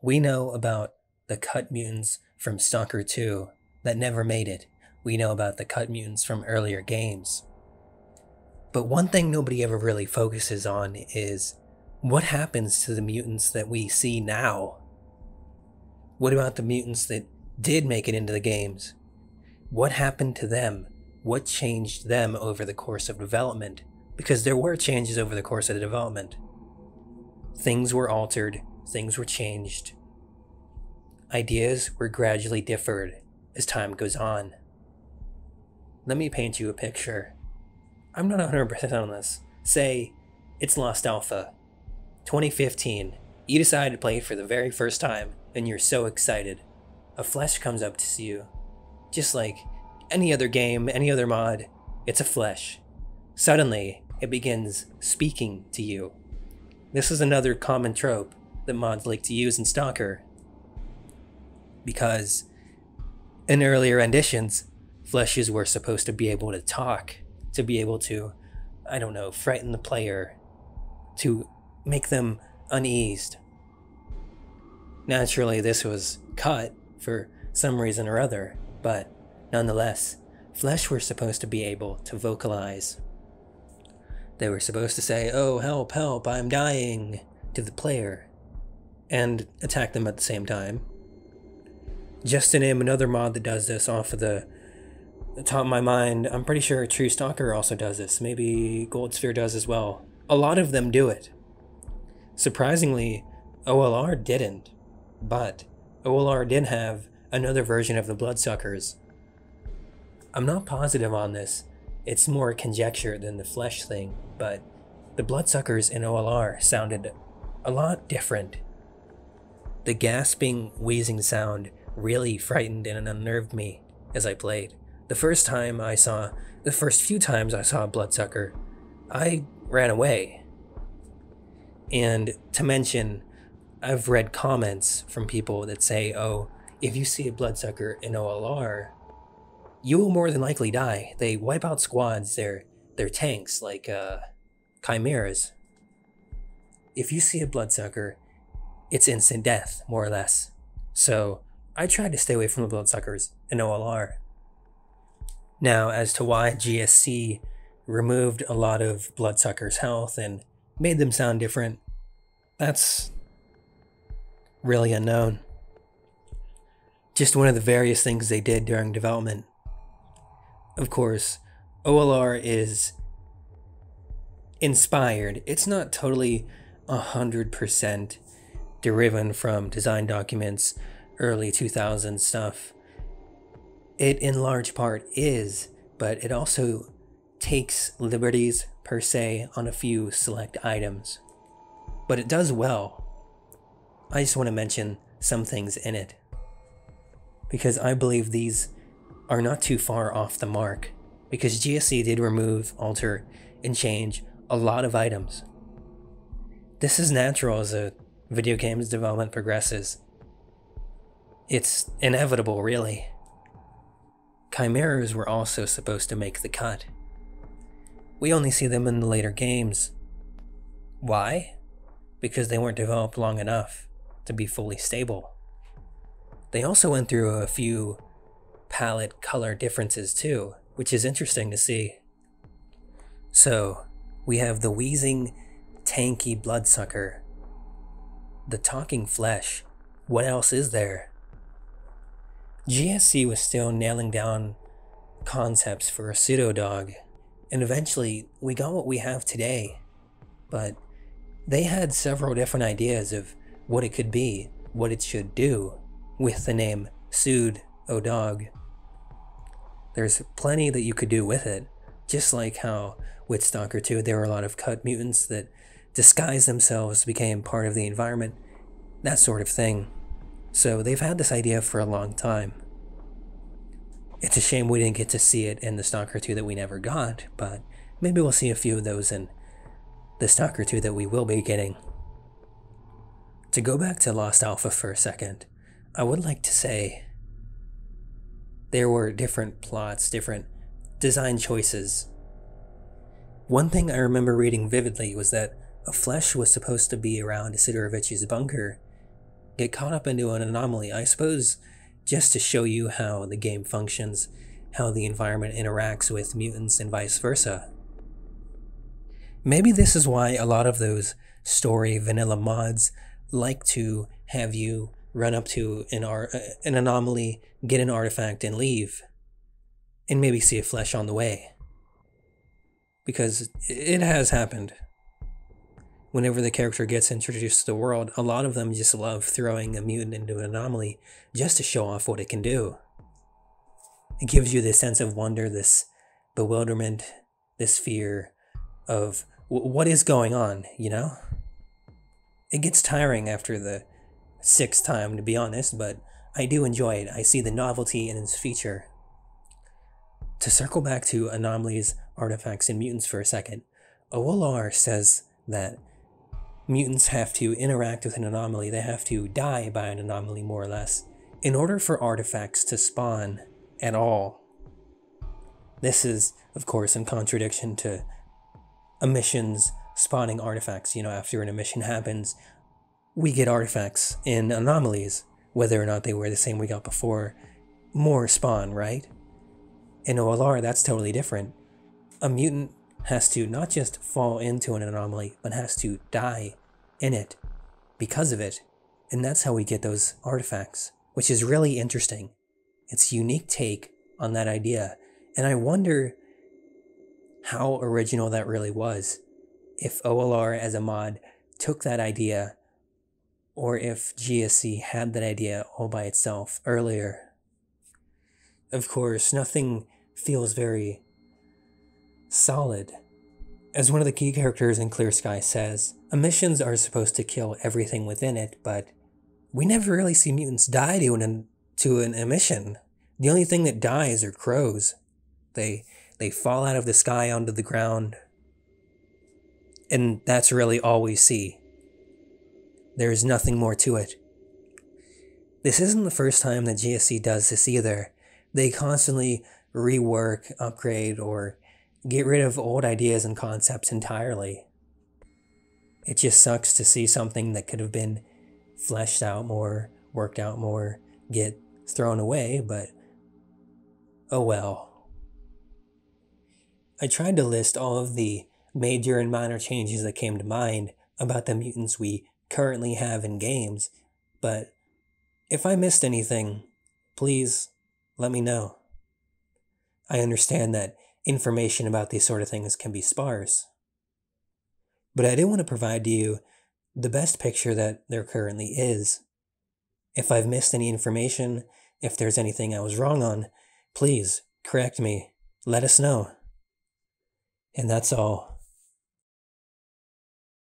We know about the Cut Mutants from Stalker 2 that never made it. We know about the Cut Mutants from earlier games. But one thing nobody ever really focuses on is what happens to the mutants that we see now? What about the mutants that did make it into the games? What happened to them? What changed them over the course of development? Because there were changes over the course of the development. Things were altered, things were changed. Ideas were gradually differed as time goes on. Let me paint you a picture. I'm not 100% on this. Say, it's Lost Alpha. 2015. You decide to play it for the very first time, and you're so excited. A flesh comes up to see you. Just like any other game, any other mod, it's a flesh. Suddenly, it begins speaking to you. This is another common trope that mods like to use in Stalker. Because in earlier editions, fleshes were supposed to be able to talk, to be able to, I don't know, frighten the player, to make them uneased. Naturally, this was cut for some reason or other, but nonetheless, flesh were supposed to be able to vocalize. They were supposed to say, "Oh, help, help, I'm dying," to the player, and attack them at the same time. Just to name another mod that does this off of the top of my mind, I'm pretty sure True Stalker also does this. Maybe Gold Sphere does as well. A lot of them do it. Surprisingly, OLR didn't, but OLR did have another version of the Bloodsuckers. I'm not positive on this. It's more conjecture than the flesh thing, but the Bloodsuckers in OLR sounded a lot different. The gasping, wheezing sound really frightened and unnerved me as I played. The first few times I saw a Bloodsucker, I ran away. And to mention, I've read comments from people that say, "Oh, if you see a Bloodsucker in OLR, you will more than likely die. They wipe out squads, they're tanks like chimeras. If you see a Bloodsucker, it's instant death, more or less." So I tried to stay away from the Bloodsuckers in OLR. Now, as to why GSC removed a lot of Bloodsuckers' health and made them sound different, that's really unknown. Just one of the various things they did during development. Of course, OLR is inspired. It's not totally 100% derived from design documents, early 2000s stuff. It in large part is, but it also takes liberties per se on a few select items. But it does well. I just want to mention some things in it, because I believe these are not too far off the mark, because GSC did remove, alter, and change a lot of items. This is natural as a video game's development progresses. It's inevitable, really. Chimeras were also supposed to make the cut. We only see them in the later games. Why? Because they weren't developed long enough to be fully stable. They also went through a few palette color differences too, which is interesting to see. So, we have the wheezing, tanky Bloodsucker, the talking flesh. What else is there? GSC was still nailing down concepts for a pseudo-dog, and eventually we got what we have today. But they had several different ideas of what it could be, what it should do, with the name Pseudo-Dog. There's plenty that you could do with it, just like how with Stalker 2 there were a lot of cut mutants that disguised themselves, became part of the environment, that sort of thing. So they've had this idea for a long time. It's a shame we didn't get to see it in the Stalker 2 that we never got, but maybe we'll see a few of those in the Stalker 2 that we will be getting. To go back to Lost Alpha for a second, I would like to say there were different plots, different design choices. One thing I remember reading vividly was that a flesh was supposed to be around Sidorovich's bunker, get caught up into an anomaly, I suppose just to show you how the game functions, how the environment interacts with mutants and vice versa. Maybe this is why a lot of those story vanilla mods like to have you run up to an anomaly, get an artifact, and leave, and maybe see a flesh on the way. Because it has happened. Whenever the character gets introduced to the world, a lot of them just love throwing a mutant into an anomaly just to show off what it can do. It gives you this sense of wonder, this bewilderment, this fear of what is going on, you know? It gets tiring after the 6th time, to be honest, but I do enjoy it. I see the novelty in its feature. To circle back to anomalies, artifacts, and mutants for a second, OLR says that mutants have to interact with an anomaly, they have to die by an anomaly more or less, in order for artifacts to spawn at all. This is, of course, in contradiction to emissions spawning artifacts. You know, after an emission happens, we get artifacts in anomalies, whether or not they were the same we got before. More spawn, right? In OLR, that's totally different. A mutant has to not just fall into an anomaly, but has to die in it because of it. And that's how we get those artifacts, which is really interesting. It's a unique take on that idea. And I wonder how original that really was. If OLR as a mod took that idea, or if GSC had that idea all by itself earlier. Of course, nothing feels very solid. As one of the key characters in Clear Sky says, emissions are supposed to kill everything within it, but we never really see mutants die to an emission. The only thing that dies are crows. They fall out of the sky onto the ground, and that's really all we see. There is nothing more to it. This isn't the first time that GSC does this either. They constantly rework, upgrade, or get rid of old ideas and concepts entirely. It just sucks to see something that could have been fleshed out more, worked out more, get thrown away, but oh well. I tried to list all of the major and minor changes that came to mind about the mutants we currently have in games, but if I missed anything, please let me know. I understand that information about these sort of things can be sparse, but I do want to provide to you the best picture that there currently is. If I've missed any information, if there's anything I was wrong on, please correct me, let us know. And that's all.